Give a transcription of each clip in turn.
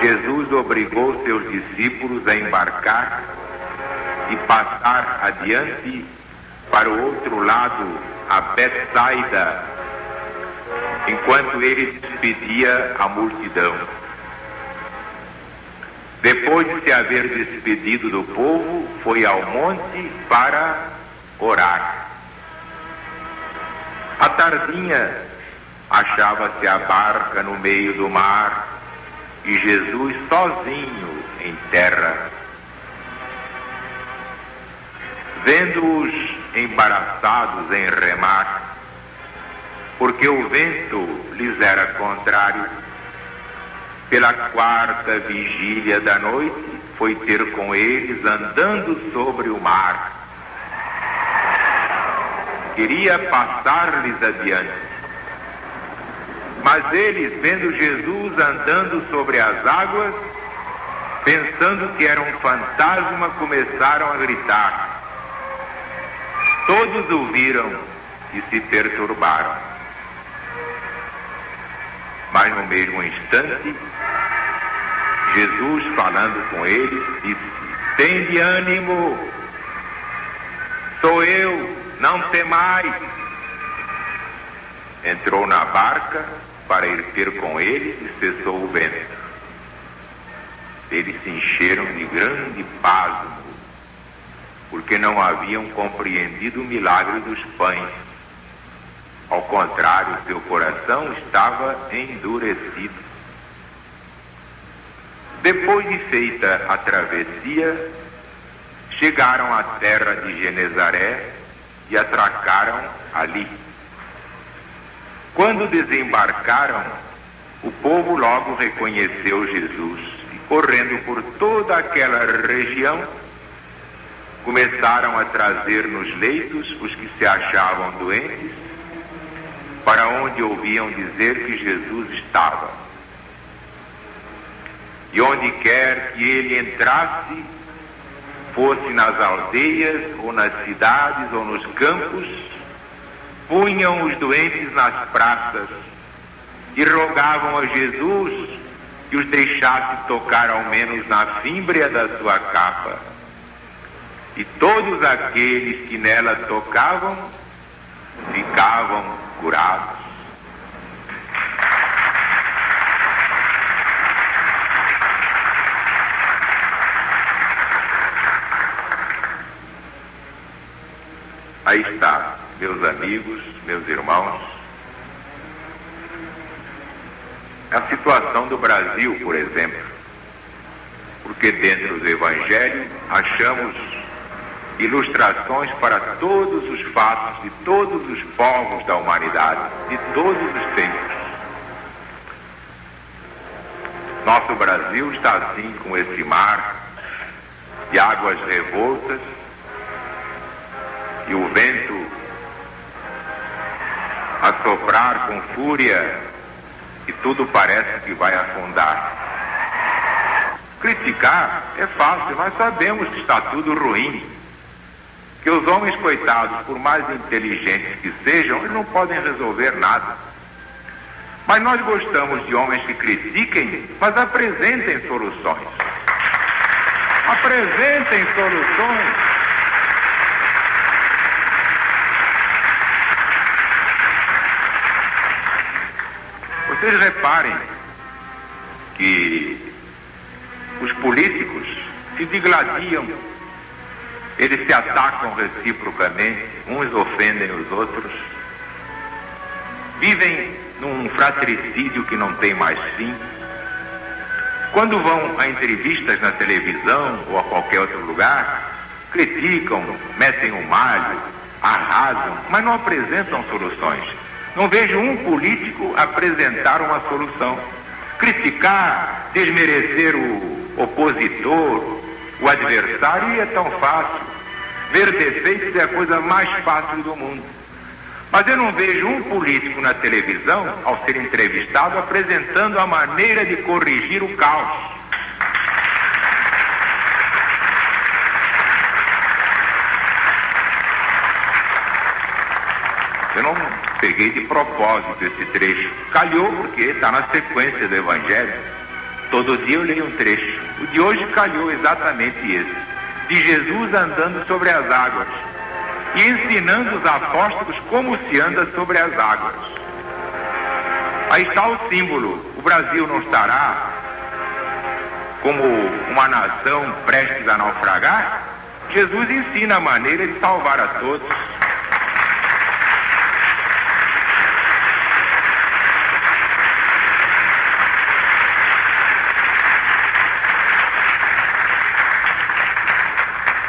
Jesus obrigou seus discípulos a embarcar e passar adiante para o outro lado, a Betsaida, enquanto ele despedia a multidão. Depois de se haver despedido do povo, foi ao monte para orar. À tardinha, achava-se a barca no meio do mar e Jesus sozinho em terra. Vendo-os embaraçados em remar, porque o vento lhes era contrário, pela quarta vigília da noite foi ter com eles andando sobre o mar. Queria passar-lhes adiante. Mas eles, vendo Jesus andando sobre as águas, pensando que era um fantasma, começaram a gritar. Todos o viram e se perturbaram. Mas no mesmo instante, Jesus, falando com eles, disse: tende ânimo, sou eu, não temais. Entrou na barca para ir ter com eles e cessou o vento. Eles se encheram de grande pasmo, porque não haviam compreendido o milagre dos pães. Ao contrário, seu coração estava endurecido. Depois de feita a travessia, chegaram à terra de Genezaré e atracaram ali. Quando desembarcaram, o povo logo reconheceu Jesus e, correndo por toda aquela região, começaram a trazer nos leitos os que se achavam doentes, para onde ouviam dizer que Jesus estava. E onde quer que ele entrasse, fosse nas aldeias, ou nas cidades, ou nos campos, punham os doentes nas praças e rogavam a Jesus que os deixasse tocar ao menos na fímbria da sua capa. E todos aqueles que nela tocavam ficavam curados. Aí está, meus amigos, meus irmãos, a situação do Brasil, por exemplo, porque dentro do Evangelho achamos ilustrações para todos os fatos de todos os povos da humanidade, de todos os tempos. Nosso Brasil está assim com esse mar de águas revoltas e o vento a soprar com fúria e tudo parece que vai afundar. Criticar é fácil, nós sabemos que está tudo ruim, que os homens coitados, por mais inteligentes que sejam, eles não podem resolver nada. Mas nós gostamos de homens que critiquem, mas apresentem soluções. Apresentem soluções. Vocês reparem que os políticos se digladiam, eles se atacam reciprocamente, uns ofendem os outros, vivem num fratricídio que não tem mais fim. Quando vão a entrevistas na televisão ou a qualquer outro lugar, criticam, metem um malho, arrasam, mas não apresentam soluções. Não vejo um político apresentar uma solução. Criticar, desmerecer o opositor, o adversário é tão fácil. Ver defeitos é a coisa mais fácil do mundo. Mas eu não vejo um político na televisão, ao ser entrevistado, apresentando a maneira de corrigir o caos. Eu não peguei de propósito esse trecho. Calhou porque está na sequência do Evangelho. Todo dia eu leio um trecho. O de hoje calhou exatamente esse, de Jesus andando sobre as águas e ensinando os apóstolos como se anda sobre as águas. Aí está o símbolo. O Brasil não estará como uma nação prestes a naufragar. Jesus ensina a maneira de salvar a todos.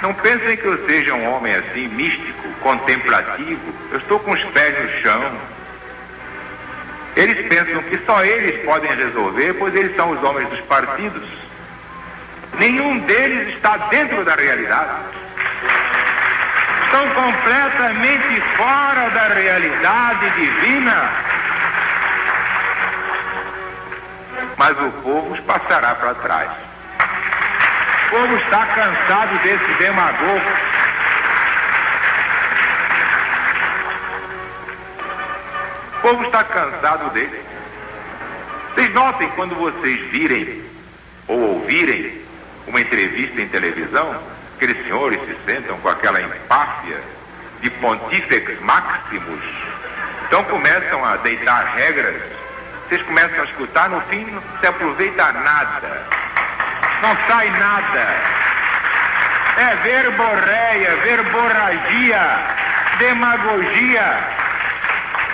Não pensem que eu seja um homem assim, místico, contemplativo. Eu estou com os pés no chão. Eles pensam que só eles podem resolver, pois eles são os homens dos partidos. Nenhum deles está dentro da realidade. Estão completamente fora da realidade divina. Mas o povo os passará para trás. O povo está cansado desse demagogo. O povo está cansado dele. Vocês notem quando vocês virem ou ouvirem uma entrevista em televisão, aqueles senhores se sentam com aquela empáfia de pontífex maximus, então começam a deitar regras, vocês começam a escutar, no fim não se aproveita nada, não sai nada, é verborreia, verborragia, demagogia,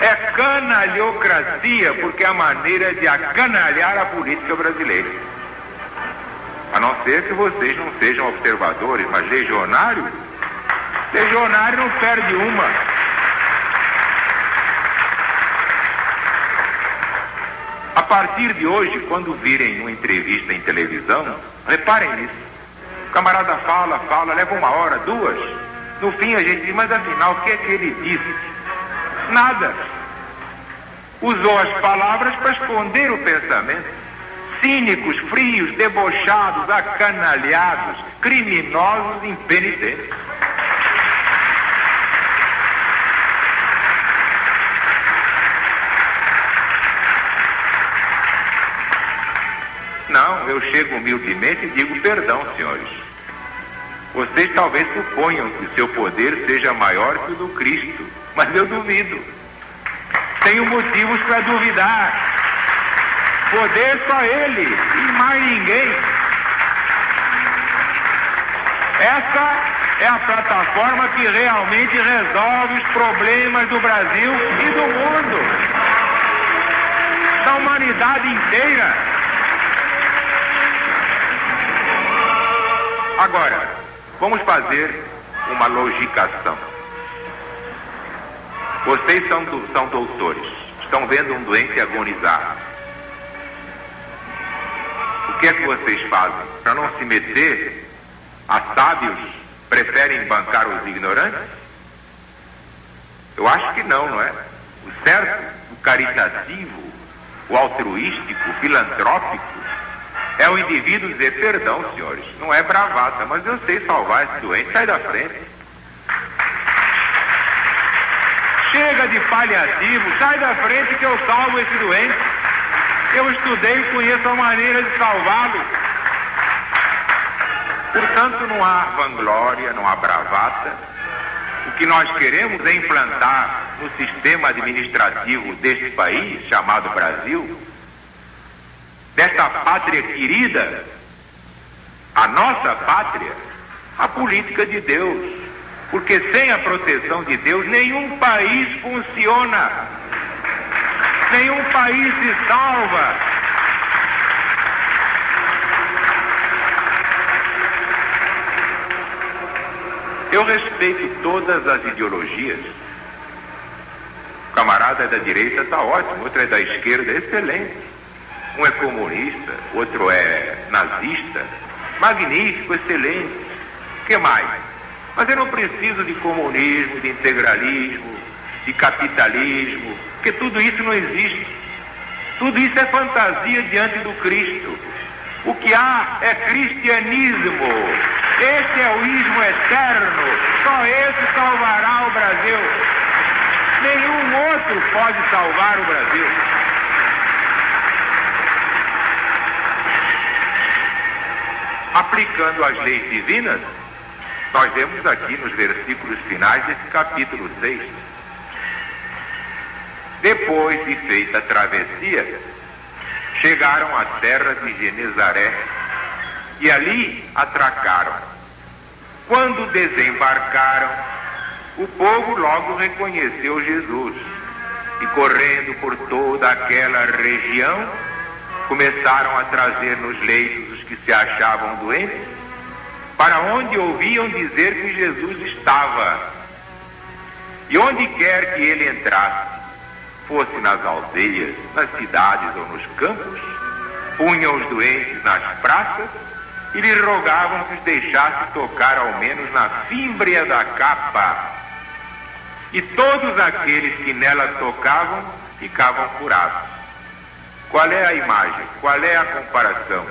é canalhocracia, porque é a maneira de acanalhar a política brasileira. A não ser que vocês não sejam observadores, mas legionário não perde uma. A partir de hoje, quando virem uma entrevista em televisão, reparem nisso. O camarada fala, leva 1 hora, 2. No fim a gente diz, mas afinal, o que é que ele disse? Nada. Usou as palavras para esconder o pensamento. Cínicos, frios, debochados, acanalhados, criminosos, impenitentes. Não, eu chego humildemente e digo, perdão, senhores. Vocês talvez suponham que o seu poder seja maior que o do Cristo, mas eu duvido. Tenho motivos para duvidar. Poder só ele e mais ninguém. Essa é a plataforma que realmente resolve os problemas do Brasil e do mundo, da humanidade inteira. Agora, vamos fazer uma logicação. Vocês são doutores, estão vendo um doente agonizar. O que é que vocês fazem? Para não se meter a sábios, preferem bancar os ignorantes? Eu acho que não é? O certo, o caritativo, o altruístico, o filantrópico, é o indivíduo dizer, perdão, senhores, não é bravata, mas eu sei salvar esse doente, sai da frente. Chega de paliativo, sai da frente que eu salvo esse doente. Eu estudei e conheço a maneira de salvá-lo. Portanto, não há vanglória, não há bravata. O que nós queremos é implantar no sistema administrativo deste país, chamado Brasil, desta pátria querida, a nossa pátria, a política de Deus. Porque sem a proteção de Deus, nenhum país funciona. Nenhum país se salva. Eu respeito todas as ideologias. O camarada da direita está ótimo, outro é da esquerda, excelente. Um é comunista, outro é nazista. Magnífico, excelente. O que mais? Mas eu não preciso de comunismo, de integralismo, de capitalismo, porque tudo isso não existe. Tudo isso é fantasia diante do Cristo. O que há é cristianismo. Esse é o ismo eterno. Só esse salvará o Brasil. Nenhum outro pode salvar o Brasil. aplicando as leis divinas, nós vemos aqui nos versículos finais desse capítulo 6. Depois de feita a travessia, chegaram à terra de Genezaré e ali atracaram. Quando desembarcaram, o povo logo reconheceu Jesus e, correndo por toda aquela região, começaram a trazer nos leitos os que se achavam doentes, para onde ouviam dizer que Jesus estava. E onde quer que ele entrasse, fosse nas aldeias, nas cidades ou nos campos, punham os doentes nas praças e lhe rogavam que os deixasse tocar ao menos na fímbria da capa. E todos aqueles que nela tocavam ficavam curados. Qual é a imagem? Qual é a comparação?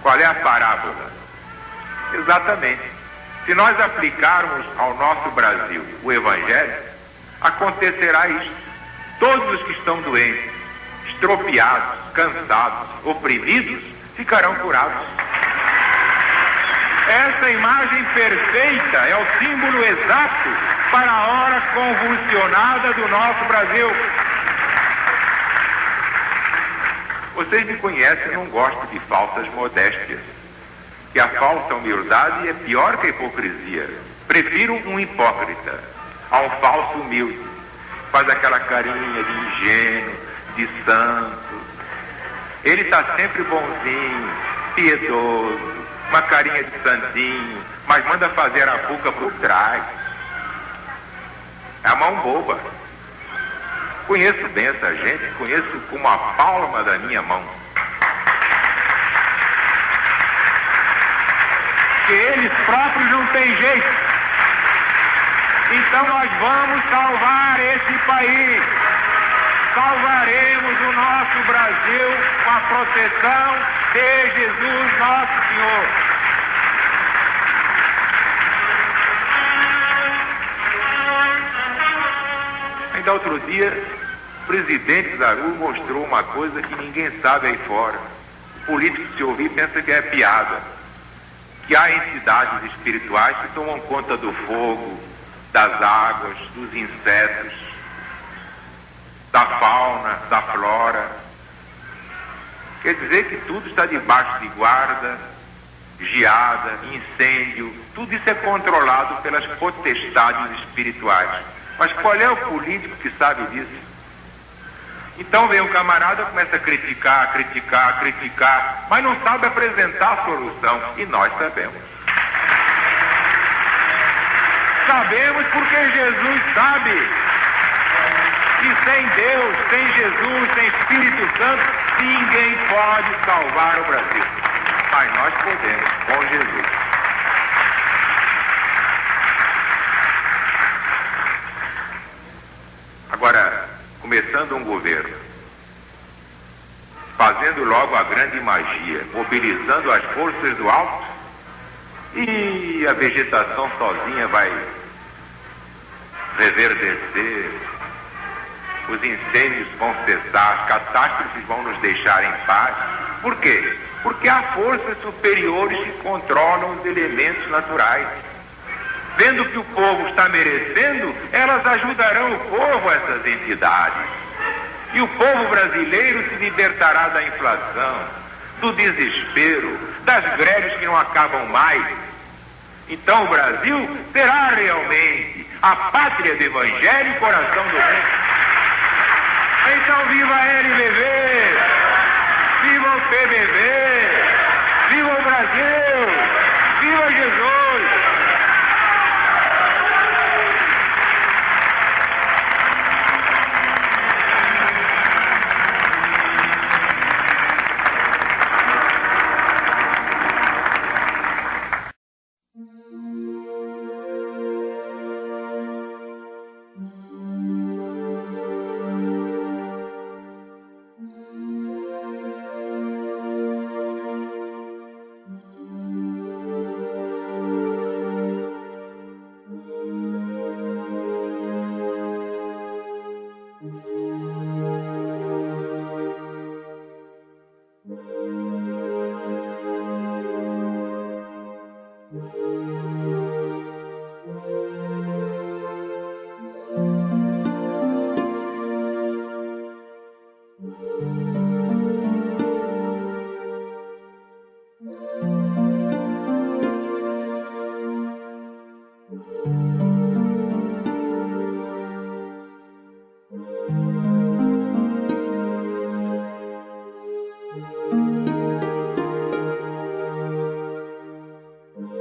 Qual é a parábola? Exatamente. Se nós aplicarmos ao nosso Brasil o Evangelho, acontecerá isto. Todos os que estão doentes, estropiados, cansados, oprimidos, ficarão curados. Essa imagem perfeita é o símbolo exato para a hora convulsionada do nosso Brasil. Vocês me conhecem, eu não gosto de falsas modéstias. Que a falsa humildade é pior que a hipocrisia. Prefiro um hipócrita a um falso humilde. Faz aquela carinha de ingênuo, de santo. Ele está sempre bonzinho, piedoso, uma carinha de santinho, mas manda fazer a boca por trás. É a mão boba. Conheço bem essa gente, conheço como a palma da minha mão. Que eles próprios não têm jeito. Então nós vamos salvar esse país. Salvaremos o nosso Brasil com a proteção de Jesus nosso Senhor. Ainda outro dia, o presidente Zaru mostrou uma coisa que ninguém sabe aí fora. O político, se ouvir, pensa que é piada. Que há entidades espirituais que tomam conta do fogo, das águas, dos insetos, da fauna, da flora. Quer dizer que tudo está debaixo de guarda, geada, incêndio, tudo isso é controlado pelas potestades espirituais. Mas qual é o político que sabe disso? Então vem um camarada, começa a criticar, mas não sabe apresentar a solução, e nós sabemos. Sabemos porque Jesus sabe. E sem Deus, sem Jesus, sem Espírito Santo, ninguém pode salvar o Brasil. Mas nós podemos, com Jesus. Agora, começando um governo, fazendo logo a grande magia, mobilizando as forças do alto, e a vegetação sozinha vai reverdecer, os incêndios vão cessar, as catástrofes vão nos deixar em paz. Por quê? Porque há forças superiores que controlam os elementos naturais. Vendo que o povo está merecendo, elas ajudarão o povo, essas entidades. E o povo brasileiro se libertará da inflação, do desespero, das greves que não acabam mais. Então o Brasil será realmente a pátria do Evangelho e coração do mundo. Então viva a LBV!